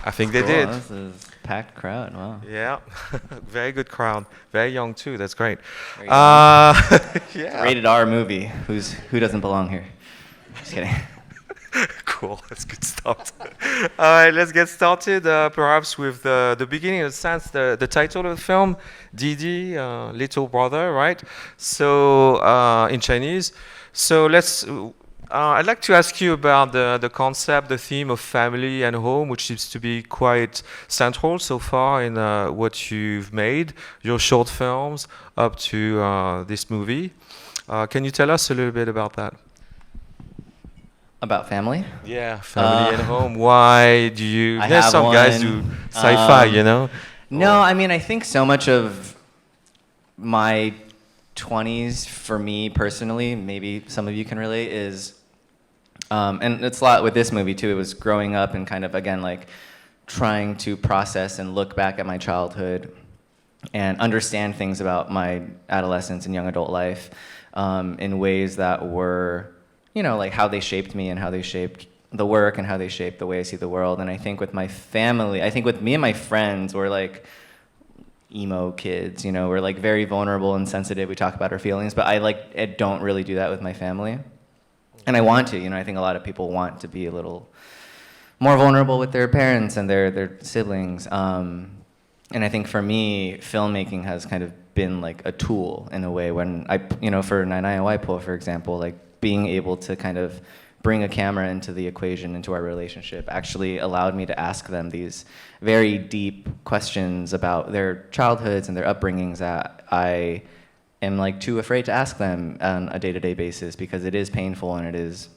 I think they Cool. did. This is packed crowd. Wow. Yeah, very good crowd. Very young too. That's great. Very Yeah. Rated R movie. Who doesn't belong here? Just kidding. Cool. That's a good start. All right, let's get started. Perhaps with the beginning, in a sense, the title of the film, Dìdi, little brother, right? So in Chinese. So let's. I'd like to ask you about the concept, the theme of family and home, which seems to be quite central so far in what you've made, your short films up to this movie. Can you tell us a little bit about that? About family? Yeah, family and home. Why do you? I There's have some guys one. do sci-fi, you know. No, I mean, I think so much of my 20s, for me personally, maybe some of you can relate, is, and it's a lot with this movie too, it was growing up and kind of, again, like trying to process and look back at my childhood and understand things about my adolescence and young adult life in ways that were, you know, like how they shaped me and how they shaped the work and how they shaped the way I see the world. And I think with my family, I think with me and my friends, we're like emo kids, you know, we're like very vulnerable and sensitive. We talk about our feelings, but I don't really do that with my family. And I want to, you know, I think a lot of people want to be a little more vulnerable with their parents and their siblings. And I think for me, filmmaking has kind of been like a tool in a way when I, you know, for Nǎi Nai Wài Pó, for example, like being able to kind of bring a camera into the equation, into our relationship, actually allowed me to ask them these very deep questions about their childhoods and their upbringings that I am like too afraid to ask them on a day-to-day basis because it is painful and it is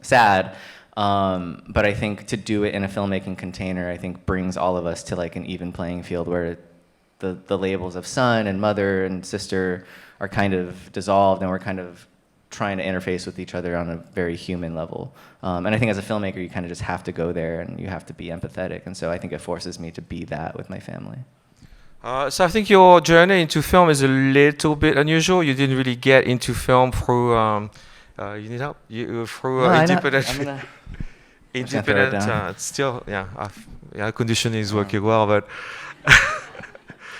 sad. But I think to do it in a filmmaking container, I think brings all of us to like an even playing field where the labels of son and mother and sister are kind of dissolved and we're kind of trying to interface with each other on a very human level. And I think as a filmmaker, you kind of just have to go there and you have to be empathetic. And so I think it forces me to be that with my family. So I think your journey into film is a little bit unusual. You didn't really get into film through. You need help? Through independent. Independent. Still, yeah. Air conditioning is working well, but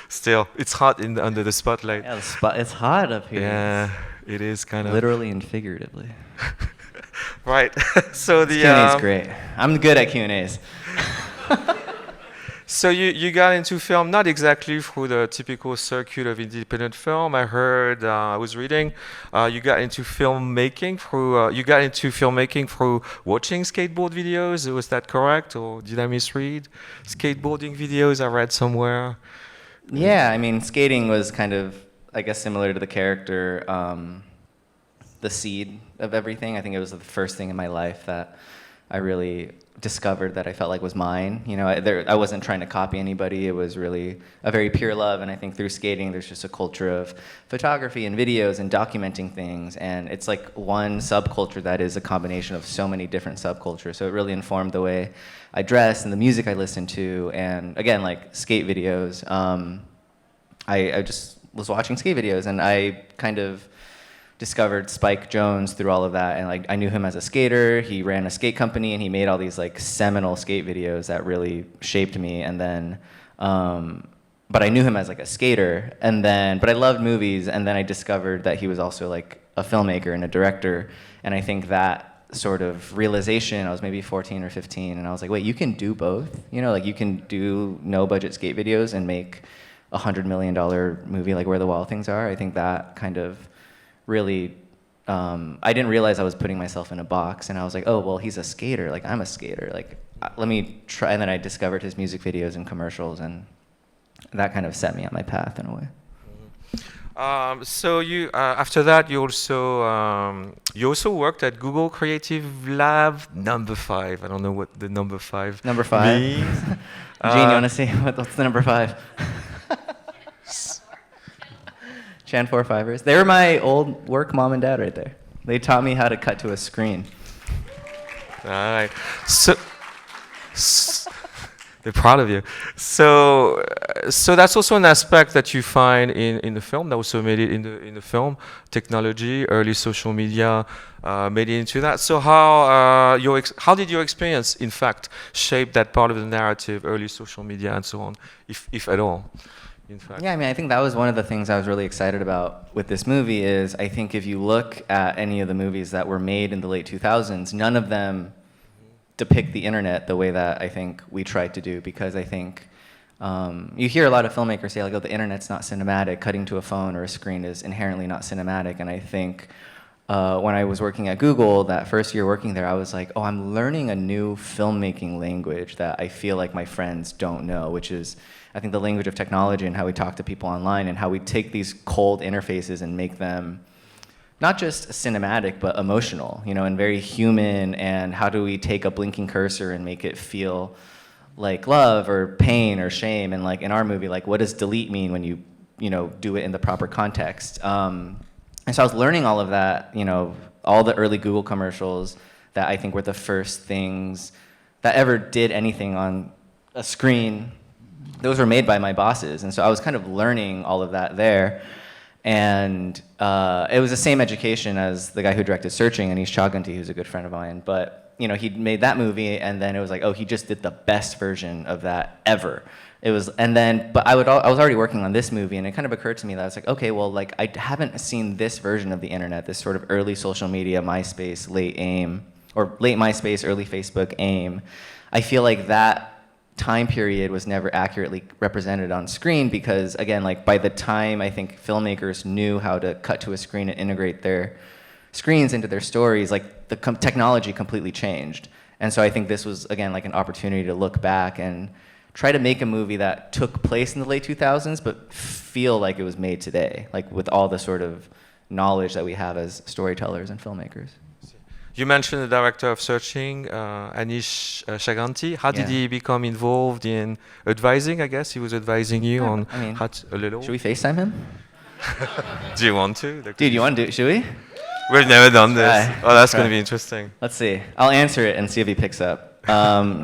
still, it's hot under the spotlight. Yeah, it's hot up here. Yeah. It is kind of literally and figuratively. Right. So the Q&A is great. I'm good at Q&As. So you got into film not exactly through the typical circuit of independent film. I heard I was reading you got into filmmaking through watching skateboard videos. Was that correct, or did I misread? Skateboarding videos I read somewhere. Yeah, I mean, skating was kind of, I guess, similar to the character, the seed of everything. I think it was the first thing in my life that I really discovered that I felt like was mine. You know, I wasn't trying to copy anybody. It was really a very pure love. And I think through skating, there's just a culture of photography and videos and documenting things. And it's like one subculture that is a combination of so many different subcultures. So it really informed the way I dress and the music I listened to. And again, like skate videos. I just was watching skate videos, and I kind of discovered Spike Jonze through all of that. And like I knew him as a skater. He ran a skate company, and he made all these like seminal skate videos that really shaped me. And then, but I knew him as like a skater. And then, but I loved movies. And then I discovered that he was also like a filmmaker and a director. And I think that sort of realization, I was maybe 14 or 15, and I was like, wait, you can do both? You know, like you can do no budget skate videos and make $100 million movie like Where the Wild Things Are. I think that kind of really, I didn't realize I was putting myself in a box, and I was like, oh, well, he's a skater, like I'm a skater, like let me try. And then I discovered his music videos and commercials, and that kind of set me on my path in a way. So you after that you also worked at Google Creative Lab number 5. I don't know what the number 5 Number 5 means. Gene, you want to see what's the number 5? Chan 4-5ers. They were my old work mom and dad right there. They taught me how to cut to a screen. All right. So They're proud of you. So that's also an aspect that you find in the film. That also made it in the film. Technology, early social media, made it into that. So how did your experience, in fact, shape that part of the narrative, early social media, and so on, if at all? In fact. Yeah, I mean, I think that was one of the things I was really excited about with this movie is I think if you look at any of the movies that were made in the late 2000s, none of them depict the internet the way that I think we tried to do, because I think you hear a lot of filmmakers say, like, oh, the internet's not cinematic, cutting to a phone or a screen is inherently not cinematic, and I think when I was working at Google, that first year working there, I was like, oh, I'm learning a new filmmaking language that I feel like my friends don't know, which is, I think, the language of technology and how we talk to people online and how we take these cold interfaces and make them not just cinematic, but emotional, you know, and very human, and how do we take a blinking cursor and make it feel like love or pain or shame, and like in our movie, like what does delete mean when you know, do it in the proper context. And so I was learning all of that, you know, all the early Google commercials that I think were the first things that ever did anything on a screen. Those were made by my bosses, and so I was kind of learning all of that there. And it was the same education as the guy who directed Searching, Anish Chaganty, who's a good friend of mine. But you know, he made that movie, and then it was like, oh, he just did the best version of that ever. It was, and then, but I was already working on this movie, and it kind of occurred to me that I was like, okay, well, like I haven't seen this version of the internet, this sort of early social media, MySpace, late AIM, or late MySpace, early Facebook, AIM. I feel like that time period was never accurately represented on screen, because again, like by the time I think filmmakers knew how to cut to a screen and integrate their screens into their stories, like the technology completely changed. And so I think this was, again, like an opportunity to look back and try to make a movie that took place in the late 2000s but feel like it was made today, like with all the sort of knowledge that we have as storytellers and filmmakers. You mentioned the director of Searching, Anish Chaganty. How did he become involved in advising? I guess he was advising you on how to, a little. Should we FaceTime him? Do you want to? Dude, you want to do it? Should we? We've never done this. Try. Oh, that's going to be interesting. Let's see. I'll answer it and see if he picks up.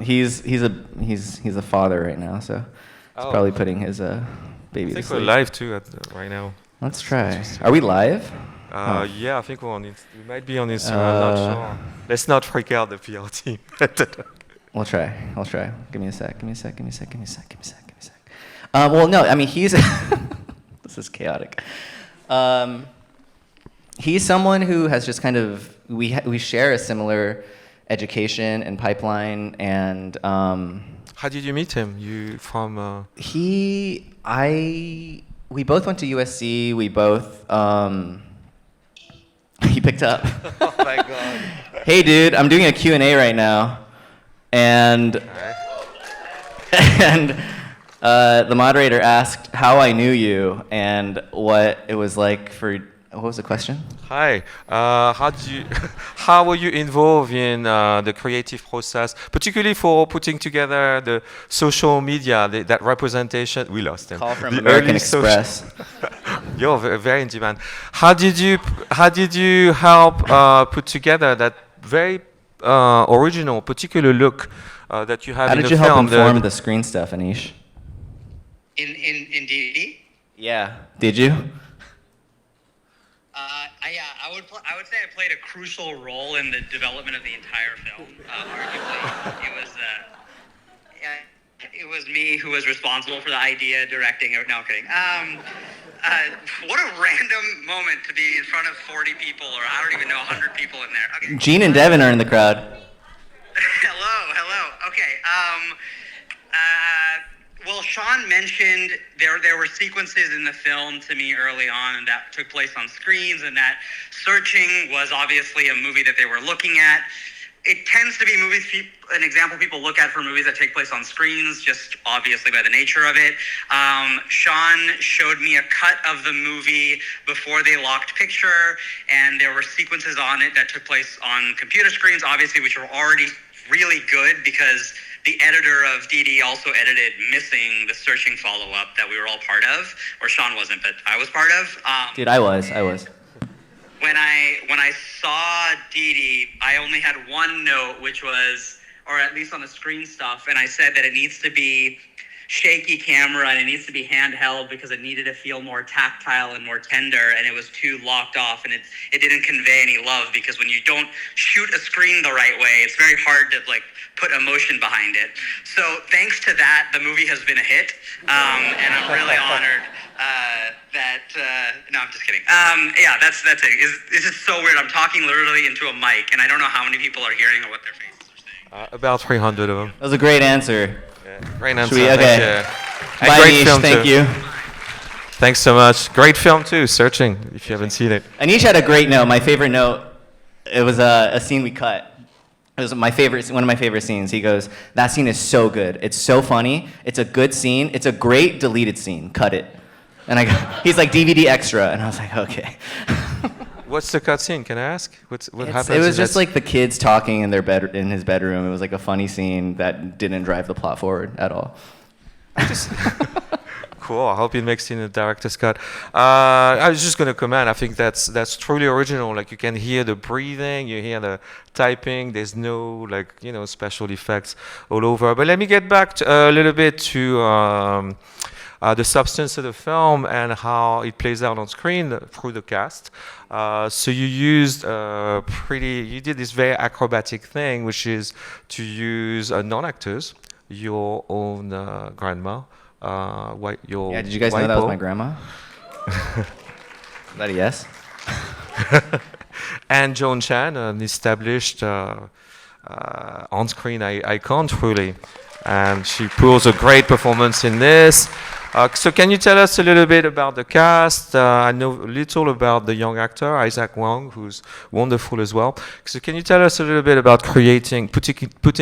He's a father right now, so he's probably putting his baby to sleep. I think we're live too right now. Let's try. Are we live? Yeah, I think we're on. We might be on Instagram. I'm not sure. Let's not freak out the PR team. We'll try. Give me a sec. Well, no. I mean, he's. This is chaotic. He's someone who has just kind of. We share a similar education and pipeline, and. How did you meet him? You from? We both went to USC. We both. He picked up. Oh my god. Hey dude, I'm doing a Q&A right now. And the moderator asked how I knew you and what it was like for, what was the question? Hi. How were you involved in the creative process, particularly for putting together the social media, that representation? We lost him. Call from the American Express. You're very in demand. How did you help put together that very original, particular look that you have in the film? How did you help inform the screen stuff, Anish? In Dìdi? Yeah. Did you? I would say I played a crucial role in the development of the entire film. Arguably, it was me who was responsible for the idea, directing. No, I'm kidding. What a random moment to be in front of 40 people, or I don't even know, 100 people in there. Okay. Gene and Devin are in the crowd. Hello. Okay. Well, Sean mentioned there were sequences in the film to me early on, and that took place on screens, and that Searching was obviously a movie that they were looking at. It tends to be an example people look at for movies that take place on screens, just obviously by the nature of it. Sean showed me a cut of the movie before they locked picture, and there were sequences on it that took place on computer screens, obviously, which were already really good because the editor of Dìdi also edited Missing, the Searching follow-up that we were all part of, or Sean wasn't, but I was part of. Dude, I was. When I saw Dìdi, I only had one note, which was, or at least on the screen stuff, and I said that it needs to be shaky camera and it needs to be handheld because it needed to feel more tactile and more tender, and it was too locked off, and it didn't convey any love, because when you don't shoot a screen the right way, it's very hard to like put emotion behind it. So thanks to that, the movie has been a hit, and I'm really honored no, I'm just kidding. Yeah, that's it. It's just so weird. I'm talking literally into a mic, and I don't know how many people are hearing or what their faces are saying. About 300 of them. That was a great answer. Yeah, great answer. Okay. And Bye, great Nish, film thank too. you. Thanks so much. Great film too, Searching, if you haven't seen it. Anish had a great note. My favorite note, it was a scene we cut. It was one of my favorite scenes. He goes, "That scene is so good. It's so funny. It's a good scene. It's a great deleted scene. Cut it." And he's like, "DVD extra." And I was like, okay. What's the cutscene? Can I ask? What happens? It was in just that like the kids talking in in his bedroom. It was like a funny scene that didn't drive the plot forward at all. Cool. I hope it makes it in the director's cut. I was just going to comment. I think that's truly original. Like you can hear the breathing, you hear the typing. There's no special effects all over. But let me get back a little bit to the substance of the film and how it plays out on screen through the cast. So you did this very acrobatic thing, which is to use non-actors, your own grandma. Yeah, did you guys know that was my grandma? Is that a yes? And Joan Chen, an established on-screen icon, truly. And she pulls a great performance in this. So can you tell us a little bit about the cast? I know a little about the young actor, Izaac Wang, who's wonderful as well. So can you tell us a little bit about putting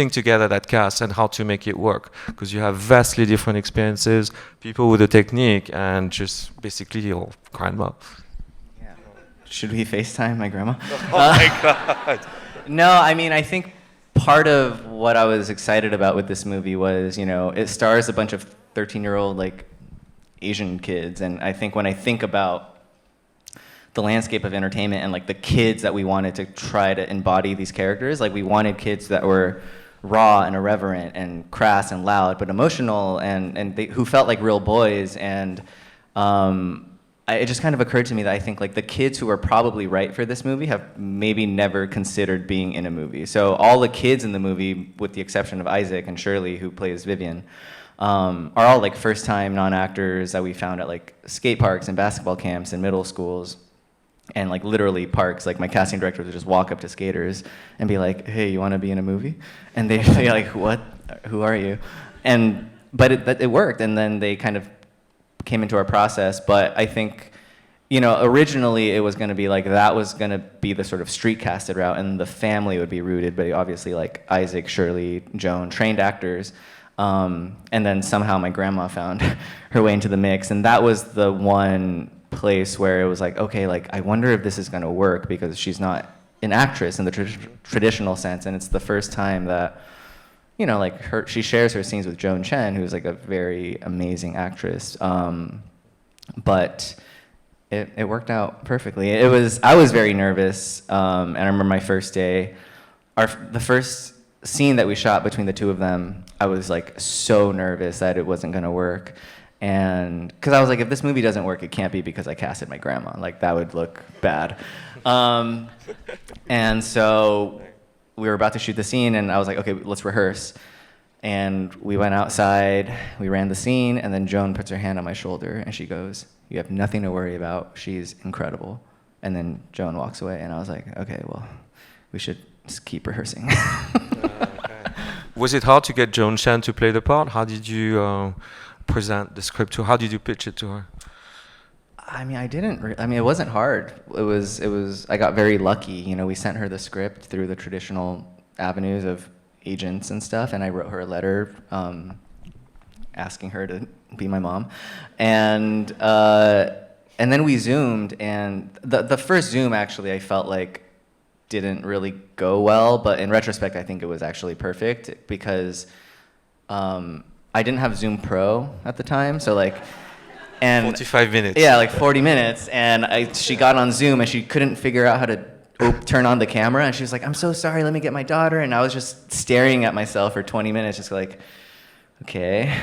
together that cast and how to make it work? Because you have vastly different experiences, people with a technique, and just basically your grandma. Yeah. Should we FaceTime my grandma? Oh my God. No, I mean, I think part of what I was excited about with this movie was, it stars a bunch of 13-year-old Asian kids, and I think when I think about the landscape of entertainment and the kids that we wanted to try to embody these characters, we wanted kids that were raw and irreverent and crass and loud, but emotional and who felt like real boys. And it just kind of occurred to me that I think the kids who are probably right for this movie have maybe never considered being in a movie. So all the kids in the movie, with the exception of Isaac and Shirley, who plays Vivian, are all first-time non-actors that we found at skate parks and basketball camps and middle schools, and literally parks. My casting director would just walk up to skaters and be like, "Hey, you want to be in a movie?" And they'd be like, "What? Who are you?" But it worked, and then they kind of came into our process. But I think, originally it was going to be that was going to be the sort of street casted route, and the family would be rooted, but obviously Isaac, Shirley, Joan, trained actors. And then somehow my grandma found her way into the mix, and that was the one place where it was okay, I wonder if this is going to work, because she's not an actress in the traditional sense, and it's the first time that she shares her scenes with Joan Chen, who's a very amazing actress. But it worked out perfectly. I was very nervous, and I remember my first day, the first scene that we shot between the two of them, I was so nervous that it wasn't gonna work, and because I was if this movie doesn't work, it can't be because I casted my grandma. That would look bad. And so we were about to shoot the scene, and I was okay, let's rehearse. And we went outside, we ran the scene, and then Joan puts her hand on my shoulder, and she goes, "You have nothing to worry about. She's incredible." And then Joan walks away, and I was okay, well, we should just keep rehearsing. Was it hard to get Joan Chen to play the part? How did you present the script to her? How did you pitch it to her? I mean, it wasn't hard. It was. I got very lucky. We sent her the script through the traditional avenues of agents and stuff, and I wrote her a letter asking her to be my mom, and then we Zoomed, and the first Zoom actually I felt didn't really go well, but in retrospect I think it was actually perfect, because I didn't have Zoom Pro at the time, so and 45 minutes. Yeah, 40 minutes, and she got on Zoom and she couldn't figure out how to turn on the camera, and she was like, I'm so sorry, let me get my daughter. And I was just staring at myself for 20 minutes, just like, okay,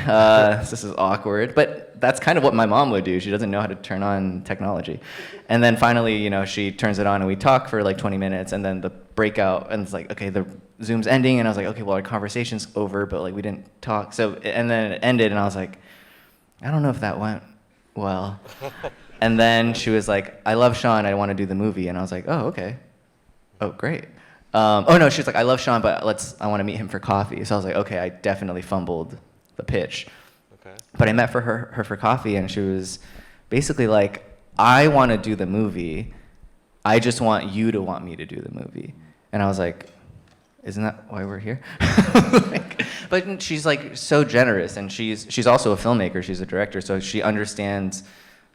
this is awkward. But that's kind of what my mom would do. She doesn't know how to turn on technology. And then finally, you know, she turns it on and we talk for like 20 minutes, and then the breakout, and it's like, okay, the Zoom's ending, and I was like, okay, well, our conversation's over, but like we didn't talk. So, and then it ended, and I was like, I don't know if that went well. And then she was like, I love Sean, I want to do the movie. And I was like, oh, okay. Oh, great. Oh no, she was like, I love Sean, but I want to meet him for coffee. So I was like, okay, I definitely fumbled the pitch. Okay. But I met her for coffee, and she was basically like, I want to do the movie. I just want you to want me to do the movie. And I was like, isn't that why we're here? But she's like so generous, and she's also a filmmaker. She's a director, so she understands,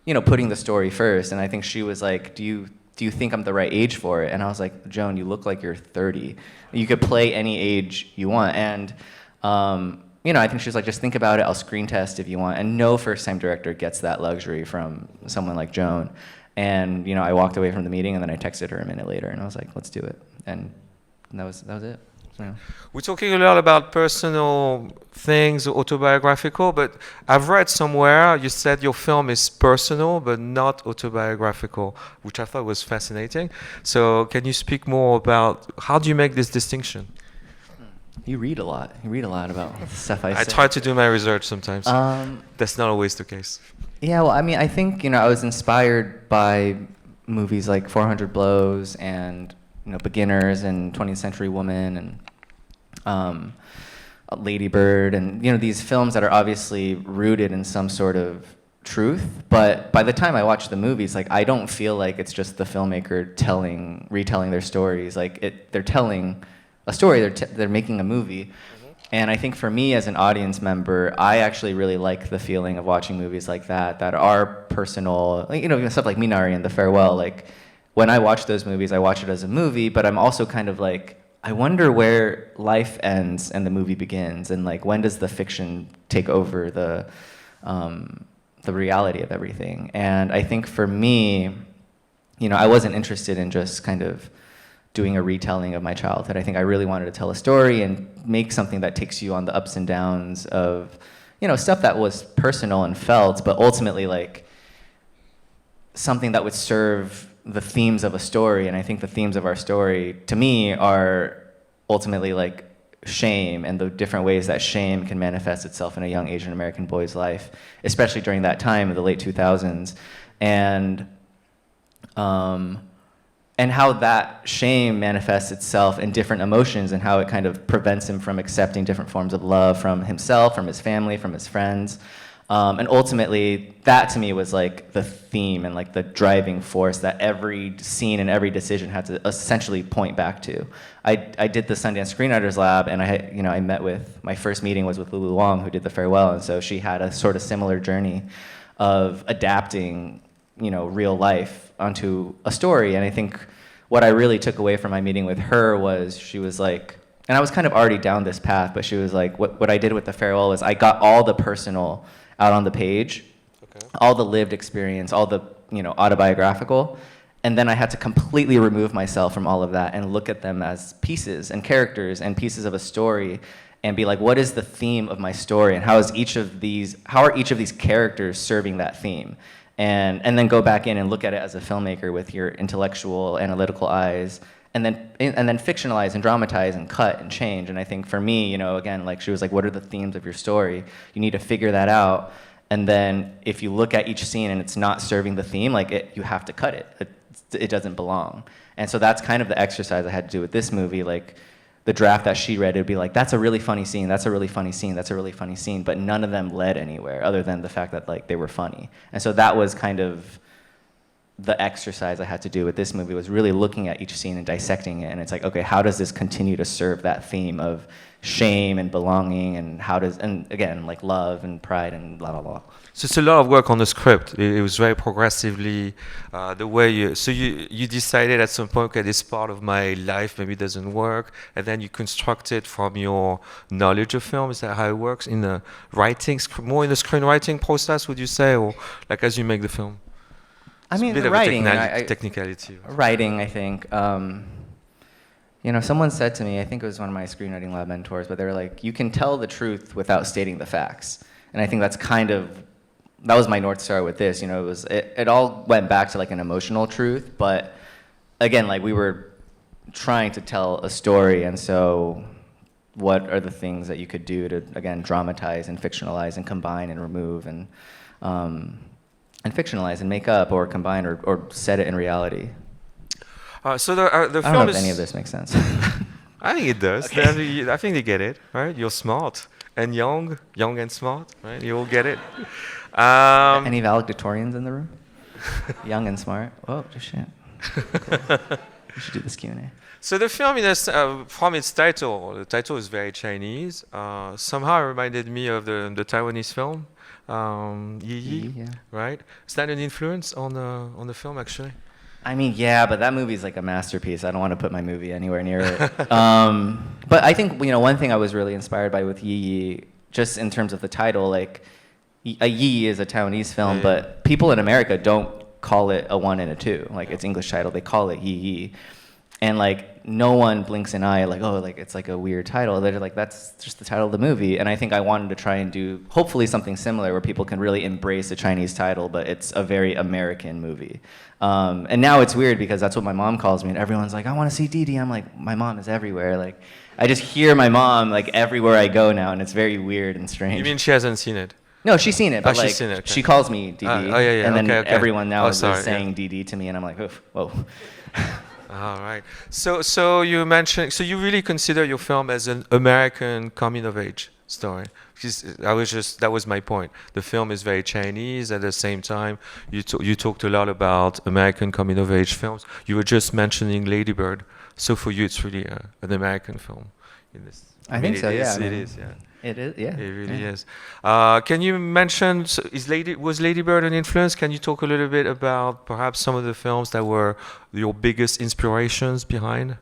you know, putting the story first. And I think she was like, do you think I'm the right age for it? And I was like, Joan, you look like you're 30. You could play any age you want. And, you know, I think she was like, just think about it. I'll screen test if you want. And no first-time director gets that luxury from someone like Joan. And, you know, I walked away from the meeting, and then I texted her a minute later, and I was like, let's do it. And that was it. Yeah. We're talking a lot about personal things, autobiographical, but I've read somewhere you said your film is personal but not autobiographical, which I thought was fascinating. So can you speak more about how do you make this distinction? You read a lot. You read a lot about stuff I say. I try to do my research sometimes. That's not always the case. Yeah, well, I mean, I think, you know, I was inspired by movies like 400 Blows and, you know, Beginners and 20th Century Woman and Lady Bird, and, you know, these films that are obviously rooted in some sort of truth. But by the time I watch the movies, like, I don't feel like it's just the filmmaker retelling their stories. Like, they're telling a story. They're making a movie. And I think for me as an audience member, I actually really like the feeling of watching movies like that are personal. Like, you know, stuff like Minari and The Farewell. Like, when I watch those movies, I watch it as a movie, but I'm also kind of like, I wonder where life ends and the movie begins, and like, when does the fiction take over the reality of everything? And I think for me, you know, I wasn't interested in just kind of doing a retelling of my childhood. I think I really wanted to tell a story and make something that takes you on the ups and downs of, you know, stuff that was personal and felt, but ultimately like something that would serve the themes of a story. And I think the themes of our story, to me, are ultimately like shame and the different ways that shame can manifest itself in a young Asian American boy's life, especially during that time of the late 2000s. And how that shame manifests itself in different emotions, and how it kind of prevents him from accepting different forms of love from himself, from his family, from his friends. And ultimately, that to me was like the theme and like the driving force that every scene and every decision had to essentially point back to. I did the Sundance Screenwriters Lab, and I met with, my first meeting was with Lulu Wang, who did The Farewell, and so she had a sort of similar journey of adapting, you know, real life onto a story. And I think what I really took away from my meeting with her was, she was like, and I was kind of already down this path, but she was like, what I did with The Farewell is I got all the personal out on the page, all the lived experience, all the, you know, autobiographical, and then I had to completely remove myself from all of that and look at them as pieces and characters and pieces of a story, and be like, what is the theme of my story, and how are each of these characters serving that theme? And then go back in and look at it as a filmmaker with your intellectual, analytical eyes, and then fictionalize and dramatize and cut and change. And I think for me, you know, again, like, she was like, what are the themes of your story? You need to figure that out. And then if you look at each scene and it's not serving the theme, like, you have to cut it. It doesn't belong. And so that's kind of the exercise I had to do with this movie. Like, the draft that she read, it would be like, that's a really funny scene, that's a really funny scene, that's a really funny scene, but none of them led anywhere other than the fact that, like, they were funny. And so that was kind of the exercise I had to do with this movie, was really looking at each scene and dissecting it. And it's like, okay, how does this continue to serve that theme of shame and belonging, and and again, like, love and pride and blah, blah, blah. So it's a lot of work on the script. It was very progressively the way you decided at some point, okay, this part of my life maybe doesn't work, and then you construct it from your knowledge of film. Is that how it works in the writing, more in the screenwriting process, would you say, or like as you make the film? I mean, bit of writing. a technicality. Writing, I think. You know, someone said to me, I think it was one of my screenwriting lab mentors, but they were like, you can tell the truth without stating the facts. And I think that's kind of, that was my North Star with this. You know, it all went back to like an emotional truth, but again, like we were trying to tell a story, and so what are the things that you could do to, again, dramatize and fictionalize and combine and remove and fictionalize and make up or combine or set it in reality. So the I film don't know if is. any of this makes sense. I think it does. Okay. I think they get it, right? You're smart and young and smart, right? You all get it. Any valedictorians in the room? Young and smart. Oh, shit. We should do this Q&A. So the film, from its title, the title is very Chinese. Somehow it reminded me of the Taiwanese film, Yi, Yeah. right? Is that an influence on the film, actually? I mean, yeah, but that movie's like a masterpiece. I don't want to put my movie anywhere near it. But I think, you know, one thing I was really inspired by with Yi, just in terms of the title, like, a Yi is a Taiwanese film, but people in America don't call it a 1 and a 2. Like, it's English title. They call it Yi. And, like, no one blinks an eye, like, oh, like, it's like a weird title. They're like, that's just the title of the movie. And I think I wanted to try and do, hopefully, something similar where people can really embrace a Chinese title, but it's a very American movie. And now it's weird because that's what my mom calls me, and everyone's like, I want to see Didi. I'm like, my mom is everywhere. Like, I just hear my mom, like, everywhere I go now, and it's very weird and strange. You mean she hasn't seen it? No, she's seen it, but she's like, seen it, okay. she calls me Didi, and then everyone now is saying Didi to me, and I'm like, oof, whoa. All right. So you mentioned, so you really consider your film as an American coming-of-age story? Because that was my point. The film is very Chinese. At the same time, you talked a lot about American coming-of-age films. You were just mentioning Lady Bird. So for you, it's really an American film. I think so. Yeah. It is. Yeah. It is. Yeah. It really is. Can you mention, was Lady Bird an influence? Can you talk a little bit about perhaps some of the films that were your biggest inspirations behind?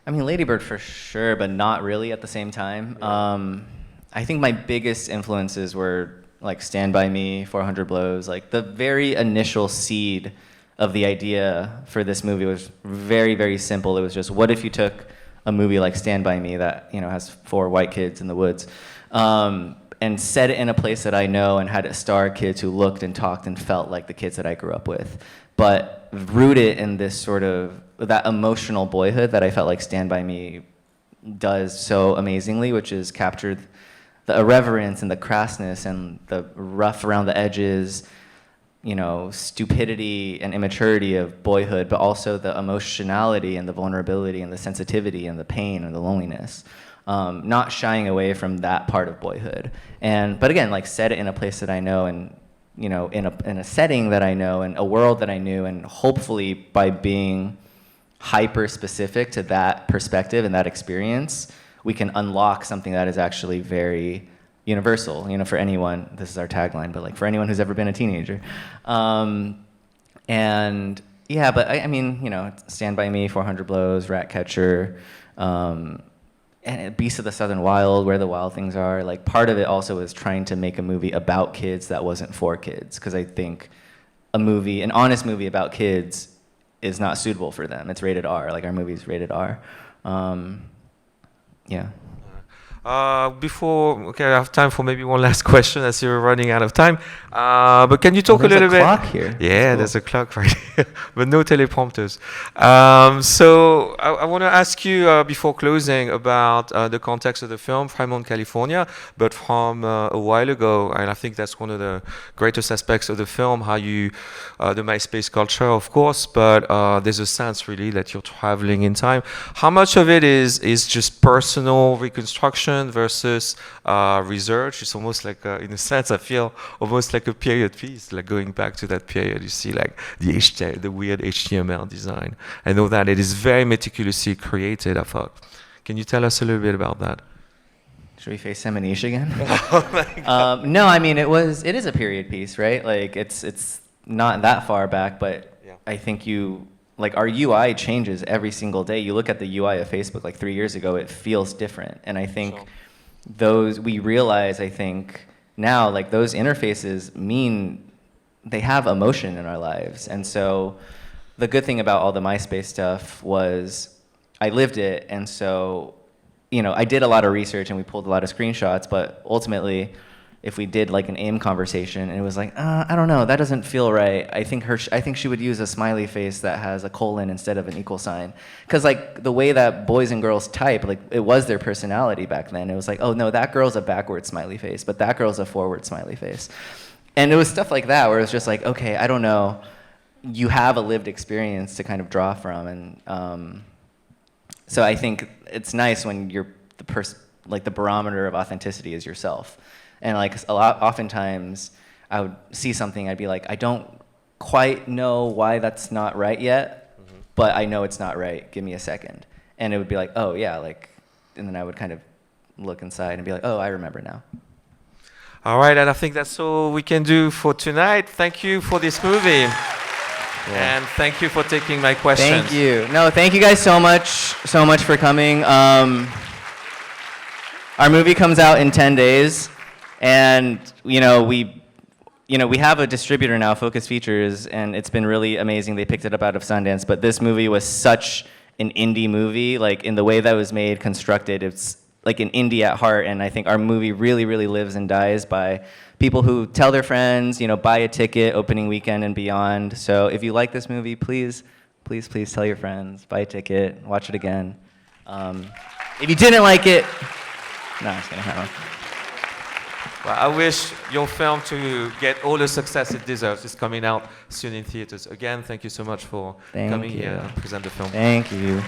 I mean, Lady Bird for sure, but not really at the same time. Yeah. I think my biggest influences were like Stand By Me, 400 Blows. Like the very initial seed of the idea for this movie was very, very simple. It was just, what if you took a movie like Stand By Me that, you know, has 4 white kids in the woods, and set it in a place that I know and had it star kids who looked and talked and felt like the kids that I grew up with, but root it in this sort of, that emotional boyhood that I felt like Stand By Me does so amazingly, which is captured the irreverence and the crassness and the rough around the edges, you know, stupidity and immaturity of boyhood, but also the emotionality and the vulnerability and the sensitivity and the pain and the loneliness. Not shying away from that part of boyhood. But again, like set it in a place that I know and, you know, in a setting that I know and a world that I knew, and hopefully by being hyper specific to that perspective and that experience, we can unlock something that is actually very universal, you know, for anyone. This is our tagline, but like for anyone who's ever been a teenager. And yeah, but I mean, you know, Stand By Me, 400 Blows, Ratcatcher, and Beasts of the Southern Wild, Where the Wild Things Are. Like part of it also is trying to make a movie about kids that wasn't for kids, because I think an honest movie about kids is not suitable for them. It's rated R, like our movie's rated R. Yeah. I have time for maybe one last question as you're running out of time. But can you talk a little bit? There's a clock here. Yeah, cool. There's a clock right here, but no teleprompters. So I want to ask you before closing about the context of the film, Fremont, California, but from a while ago, and I think that's one of the greatest aspects of the film, how you, the MySpace culture, of course, but there's a sense really that you're traveling in time. How much of it is just personal reconstruction versus research? It's almost like, in a sense, I feel almost like a period piece, like going back to that period. You see, like the weird HTML design. I know that it is very meticulously created. I thought, can you tell us a little bit about that? Should we face Semanish again? Oh my God. No, I mean it is a period piece, right? Like it's not that far back, but yeah. I think like our UI changes every single day. You look at the UI of Facebook like 3 years ago, it feels different. And I think we realize, I think now, like those interfaces mean they have emotion in our lives. And so the good thing about all the MySpace stuff was I lived it, and so, you know, I did a lot of research and we pulled a lot of screenshots, but ultimately, if we did like an AIM conversation and it was like, I don't know, that doesn't feel right. I think she would use a smiley face that has a colon instead of an equal sign. Because like the way that boys and girls type, like it was their personality back then. It was like, oh no, that girl's a backward smiley face, but that girl's a forward smiley face. And it was stuff like that where it was just like, okay, I don't know. You have a lived experience to kind of draw from, and so I think it's nice when you're like the barometer of authenticity is yourself. And like oftentimes I would see something, I'd be like, I don't quite know why that's not right yet, but I know it's not right. Give me a second. And it would be like, oh yeah, like, and then I would kind of look inside and be like, oh, I remember now. All right, and I think that's all we can do for tonight. Thank you for this movie. Yeah. And thank you for taking my questions. Thank you. No, thank you guys so much for coming. Our movie comes out in 10 days. And we have a distributor now, Focus Features, and it's been really amazing. They picked it up out of Sundance, but this movie was such an indie movie, like in the way that it was made, constructed. It's like an indie at heart, and I think our movie really, really lives and dies by people who tell their friends, buy a ticket, opening weekend and beyond. So if you like this movie, please, please, please tell your friends, buy a ticket, watch it again. If you didn't like it, no, it's gonna happen. Well, I wish your film to get all the success it deserves. It's coming out soon in theaters. Again, thank you so much for coming here and present the film. Thank you.